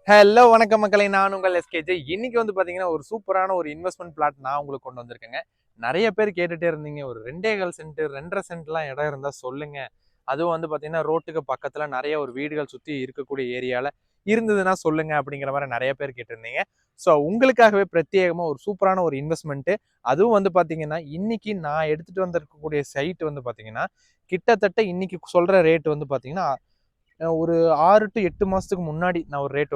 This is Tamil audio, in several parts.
ஹலோ வணக்கம் மக்களை, நான் உங்கள் எஸ்கேஜே. இன்னைக்கு வந்து பாத்தீங்கன்னா ஒரு சூப்பரான ஒரு இன்வெஸ்ட்மெண்ட் பிளாட் நான் உங்களுக்கு கொண்டு வந்திருக்கேங்க. நிறைய பேர் கேட்டுட்டே இருந்தீங்க, ஒரு 2.25 சென்ட் 2.5 சென்ட்லாம் இடம் இருந்தா சொல்லுங்க. அதுவும் வந்து பாத்தீங்கன்னா ரோட்டுக்கு பக்கத்துல நிறைய ஒரு வீடுகள் சுத்தி இருக்கக்கூடிய ஏரியால இருந்ததுன்னா சொல்லுங்க அப்படிங்கிற மாதிரி நிறைய பேர் கேட்டிருந்தீங்க. ஸோ உங்களுக்காகவே பிரத்யேகமா ஒரு சூப்பரான ஒரு இன்வெஸ்ட்மெண்ட். அதுவும் வந்து பாத்தீங்கன்னா இன்னைக்கு நான் எடுத்துட்டு வந்திருக்கக்கூடிய சைட் வந்து பாத்தீங்கன்னா கிட்டத்தட்ட இன்னைக்கு சொல்ற ரேட் வந்து பாத்தீங்கன்னா ஒரு 6 to 8 மாசத்துக்கு முன்னாடி நான் ஒரு ரேட்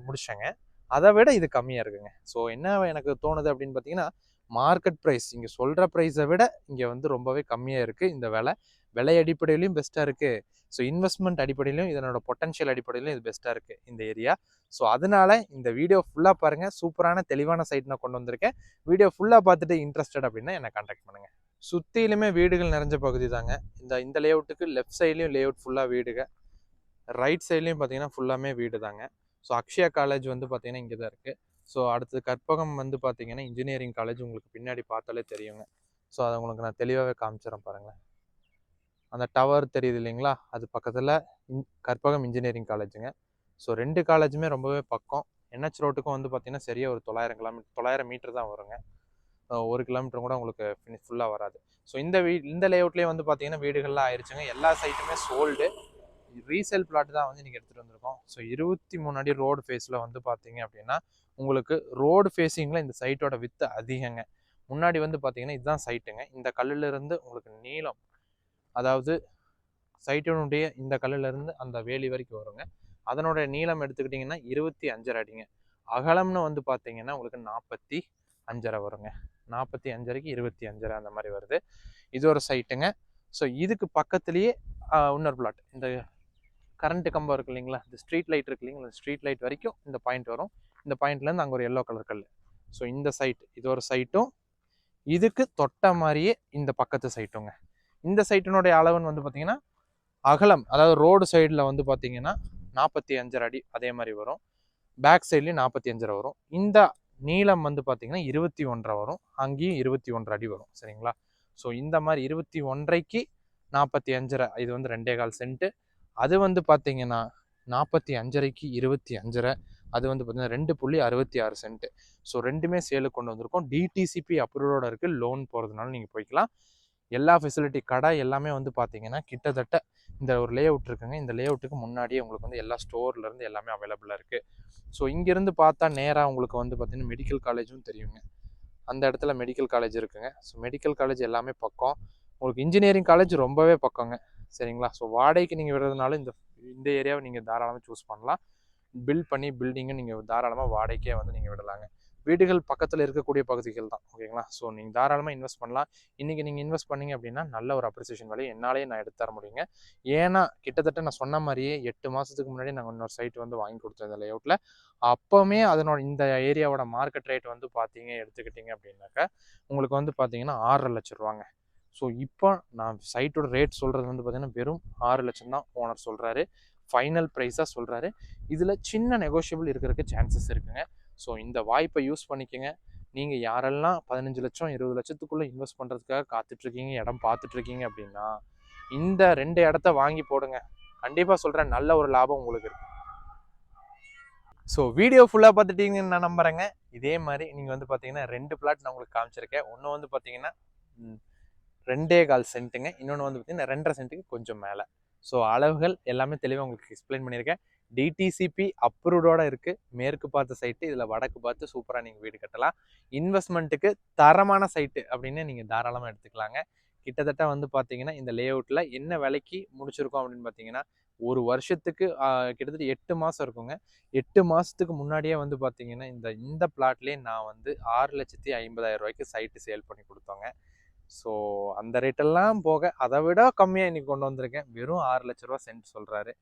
முடிச்சேங்க. அதை விட இது கம்மியா இருக்குங்க. ஸோ என்ன எனக்கு தோணுது அப்படின்னு பார்த்தீங்கன்னா, மார்க்கெட் ப்ரைஸ் இங்க சொல்ற ப்ரைஸை விட இங்க வந்து ரொம்பவே கம்மியா இருக்கு இந்த விலை. விலை அடிப்படையிலையும் பெஸ்டா இருக்கு. ஸோ இன்வெஸ்ட்மெண்ட் அடிப்படையிலும் இதனோட பொட்டன்ஷியல் அடிப்படையிலும் இது பெஸ்டா இருக்கு இந்த ஏரியா. ஸோ அதனால இந்த வீடியோ ஃபுல்லா பாருங்க. சூப்பரான தெளிவான சைட் நான் கொண்டு வந்திருக்கேன். வீடியோ ஃபுல்லா பார்த்துட்டு இன்ட்ரெஸ்டட் அப்படின்னா என்னை கான்டாக்ட் பண்ணுங்க. சுத்திலுமே வீடுகள் நிறைஞ்ச பகுதி தாங்க. இந்த லேஅவுட்டுக்கு லெஃப்ட் சைட்லயும் லேஅவுட் ஃபுல்லா வீடுங்க. ரைட் சைட்லையும் பார்த்தீங்கன்னா ஃபுல்லாமே வீடு தாங்க. ஸோ அக்ஷயா காலேஜ் வந்து பார்த்தீங்கன்னா இங்கே தான் இருக்குது. ஸோ அடுத்தது கற்பகம் வந்து பார்த்தீங்கன்னா இன்ஜினியரிங் காலேஜ் உங்களுக்கு பின்னாடி பார்த்தாலே தெரியுங்க. ஸோ அதை உங்களுக்கு நான் தெளிவாகவே காமிச்சிடறேன் பாருங்களேன். அந்த டவர் தெரியுது இல்லைங்களா, அது பக்கத்தில் கற்பகம் இன்ஜினியரிங் காலேஜுங்க. ஸோ 2 காலேஜுமே ரொம்பவே பக்கம். NH ரோட்டுக்கும் வந்து பார்த்தீங்கன்னா சரியாக ஒரு 900 மீட்டர் தான் வருங்க. 1 கிலோமீட்டர் கூட உங்களுக்கு ஃபுல்லாக வராது. ஸோ இந்த லேஅவுட்லேயே வந்து பார்த்தீங்கன்னா வீடுகள்லாம் ஆயிடுச்சுங்க. எல்லா சைட்டுமே சோல்டு. ரீசேல் பிளாட் தான் வந்து நீங்கள் எடுத்துகிட்டு வந்திருக்கோம். ஸோ 23 அடி ரோடு ஃபேஸில் வந்து பார்த்தீங்க அப்படின்னா உங்களுக்கு ரோடு ஃபேஸிங்கில் இந்த சைட்டோட வித்து அதிகங்க. முன்னாடி வந்து பார்த்தீங்கன்னா இதுதான் சைட்டுங்க. இந்த கல்லிலிருந்து உங்களுக்கு நீளம், அதாவது சைட்டினுடைய இந்த கல்லிலிருந்து அந்த வேலி வரைக்கும் வருங்க. அதனுடைய நீளம் எடுத்துக்கிட்டிங்கன்னா 25 அடிங்க. அகலம்னு வந்து பார்த்தீங்கன்னா உங்களுக்கு 45 வருங்க. 45க்கு 25 அந்த மாதிரி வருது. இது ஒரு சைட்டுங்க. ஸோ இதுக்கு பக்கத்துலேயே இன்னொரு பிளாட். இந்த கரண்ட் கம்பம் இருக்கு இல்லைங்களா, இந்த ஸ்ட்ரீட் லைட் இருக்கு இல்லைங்களா, ஸ்ட்ரீட் லைட் வரைக்கும் இந்த பாயிண்ட் வரும். இந்த பாயிண்ட்லேருந்து அங்கே ஒரு எல்லோ கலர் கல். ஸோ இந்த சைட் இது ஒரு சைட்டும், இதுக்கு தொட்ட மாதிரியே இந்த பக்கத்து சைட்டுங்க. இந்த சைட்டினுடைய அளவுன்னு வந்து பார்த்தீங்கன்னா அகலம், அதாவது ரோடு சைடில் வந்து பார்த்தீங்கன்னா 45 அடி அதே மாதிரி வரும். பேக் சைட்லேயும் 45 வரும். இந்த நீளம் வந்து பார்த்தீங்கன்னா 21 வரும். அங்கேயும் 21 அடி வரும். சரிங்களா. ஸோ இந்த மாதிரி 21க்கு 45 இது வந்து 2.25 சென்ட். அது வந்து பார்த்தீங்கன்னா 45க்கு 25 அது வந்து பார்த்தீங்கன்னா 2.66 சென்ட். ஸோ ரெண்டுமே சேலுக்கு கொண்டு வந்திருக்கோம். டிடிசிபி அப்ரூவோட இருக்குது. லோன் போகிறதுனால நீங்கள் போய்க்கலாம். எல்லா ஃபெசிலிட்டி கடை எல்லாமே வந்து பார்த்தீங்கன்னா கிட்டத்தட்ட இந்த ஒரு லேஅவுட் இருக்குங்க. இந்த லேஅவுட்டுக்கு முன்னாடியே உங்களுக்கு வந்து எல்லா ஸ்டோர்லேருந்து எல்லாமே அவைலபிளாக இருக்குது. ஸோ இங்கேருந்து பார்த்தா நேராக உங்களுக்கு வந்து பார்த்தீங்கன்னா மெடிக்கல் காலேஜும் தெரியுங்க. அந்த இடத்துல மெடிக்கல் காலேஜ் இருக்குங்க. ஸோ மெடிக்கல் காலேஜ் எல்லாமே பக்கம். உங்களுக்கு இன்ஜினியரிங் காலேஜ் ரொம்பவே பக்கங்க. சரிங்களா. ஸோ வாடகைக்கு நீங்கள் விடுறதுனால இந்த ஏரியாவை நீங்கள் தாராளமாக சூஸ் பண்ணலாம். பில்டிங்கை நீங்கள் தாராளமாக வாடகைக்கே வந்து நீங்கள் விடலாங்க. வீடுகள் பக்கத்தில் இருக்கக்கூடிய பகுதிகள் தான். ஓகேங்களா. ஸோ நீங்கள் தாராளமாக இன்வெஸ்ட் பண்ணலாம். இன்றைக்கி நீங்கள் இன்வெஸ்ட் பண்ணீங்க அப்படின்னா நல்ல ஒரு அப்ரிசியேஷன் வேலையை என்னாலே நான் எடுத்து தர முடியுங்க. ஏன்னா கிட்டத்தட்ட நான் சொன்ன மாதிரியே 8 மாதத்துக்கு முன்னாடி நாங்கள் இன்னொரு சைட் வந்து வாங்கி கொடுத்தோம் இந்த லேஅவுட்டில். அப்போவுமே அதனோட இந்த ஏரியாவோட மார்க்கெட் ரேட் வந்து எடுத்துக்கிட்டிங்க அப்படின்னாக்கா உங்களுக்கு வந்து பார்த்தீங்கன்னா 6.5 லட்சம் ரூபாங்க. ஸோ இப்போ நான் சைட்டோட ரேட் சொல்கிறது வந்து பார்த்தீங்கன்னா வெறும் 6 லட்சம் தான் ஓனர் சொல்கிறாரு. ஃபைனல் ப்ரைஸாக சொல்கிறாரு. இதில் சின்ன நெகோஷியபிள் இருக்கிறதுக்கு சான்சஸ் இருக்குங்க. ஸோ இந்த வாய்ப்பை யூஸ் பண்ணிக்கோங்க. நீங்கள் யாரெல்லாம் 15 லட்சம் 20 லட்சத்துக்குள்ளே இன்வெஸ்ட் பண்ணுறதுக்காக காத்துட்ருக்கீங்க, இடம் பார்த்துட்ருக்கீங்க அப்படின்னா இந்த 2 இடத்த வாங்கி போடுங்க. கண்டிப்பாக சொல்கிறேன், நல்ல ஒரு லாபம் உங்களுக்கு இருக்குது. ஸோ வீடியோ ஃபுல்லாக பார்த்துட்டீங்கன்னு நான் நம்புறேங்க. இதே மாதிரி நீங்கள் வந்து பார்த்தீங்கன்னா 2 பிளாட் நான் உங்களுக்கு காமிச்சிருக்கேன். ஒன்று வந்து பார்த்தீங்கன்னா 2.25 சென்ட்டுங்க. இன்னொன்று வந்து பார்த்தீங்கன்னா 2.5 சென்ட்டுக்கு கொஞ்சம் மேலே. ஸோ அளவுகள் எல்லாமே தெளிவாக உங்களுக்கு எக்ஸ்பிளைன் பண்ணியிருக்கேன். டிடிசிபி அப்ரூவ்டோட இருக்குது. மேற்கு பார்த்த சைட்டு, இதில் வடக்கு பார்த்து சூப்பராக நீங்கள் வீடு கட்டலாம். இன்வெஸ்ட்மெண்ட்டுக்கு தரமான சைட்டு அப்படின்னு நீங்கள் தாராளமாக எடுத்துக்கலாங்க. கிட்டத்தட்ட வந்து பார்த்தீங்கன்னா இந்த லேஅவுட்டில் என்ன விலைக்கு முடிச்சிருக்கோம் அப்படின்னு பார்த்தீங்கன்னா ஒரு வருஷத்துக்கு கிட்டத்தட்ட 8 மாதம் இருக்குங்க. 8 மாதத்துக்கு முன்னாடியே வந்து பார்த்தீங்கன்னா இந்த பிளாட்லேயே நான் வந்து 6,50,000 சைட்டு சேல் பண்ணி கொடுத்தோங்க. ஸோ அந்த ரேட்டெல்லாம் போக அதை விட கம்மியாக இன்றைக்கி கொண்டு வந்திருக்கேன். வெறும் 6 லட்ச ரூபா சென்ட் சொல்கிறாரு.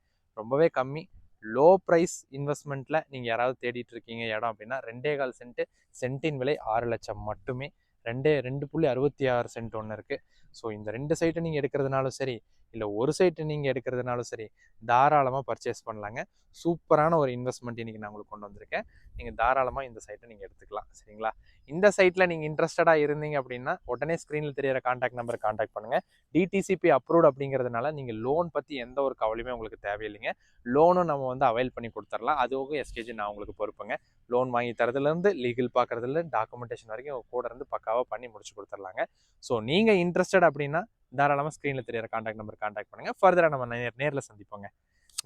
ரொம்பவே கம்மி. லோ ப்ரைஸ் இன்வெஸ்ட்மெண்ட்டில் நீங்கள் யாராவது தேடிட்டு இருக்கீங்க இடம் அப்படின்னா 2.25 சென்ட்டு. சென்ட்டின் விலை 6 லட்சம் மட்டுமே. 2.66 சென்ட் ஒன்று இருக்குது. ஸோ இந்த 2 சைட்டை நீங்கள் எடுக்கிறதுனாலும் சரி, இல்லை ஒரு சைட்டு நீங்கள் எடுக்கிறதுனாலும் சரி, தாராளமாக பர்ச்சேஸ் பண்ணலாங்க. சூப்பரான ஒரு இன்வெஸ்ட்மெண்ட் இன்னைக்கு நான் உங்களுக்கு கொண்டு வந்திருக்கேன். நீங்கள் தாராளமாக இந்த சைட்டை நீங்கள் எடுத்துக்கலாம். சரிங்களா? இந்த சைட்டில் நீங்கள் இன்ட்ரெஸ்டடாக இருந்தீங்க அப்படின்னா உடனே ஸ்க்ரீனில் தெரியிற கான்டாக்ட் நம்பர் கான்டாக்ட் பண்ணுங்கள். டிடிசிபி அப்ரூவ்ட் அப்படிங்கிறதுனால நீங்கள் லோன் பற்றி எந்த ஒரு கவலையுமே உங்களுக்கு தேவையில்லைங்க. லோனும் நம்ம வந்து அவைல் பண்ணி கொடுத்துடலாம். அதுவும் எஸ்கேஜி நான் உங்களுக்கு பொறுப்புங்க. லோன் வாங்கி தரதுலேருந்து லீகல் பார்க்குறதுல டாக்குமெண்டேஷன் வரைக்கும் கூட இருந்து பக்காவாக பண்ணி முடிச்சு கொடுத்துர்லாங்க. ஸோ நீங்கள் இன்ட்ரெஸ்டட் அப்படின்னா தாராளமாக ஸ்க்ரீனில் தெரியிற கான்டாக்ட் நம்பர் கான்டாக்ட் பண்ணுங்கள். ஃபர்தராக நம்ம நேரில் சந்திப்போங்க.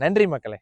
நன்றி மக்களே.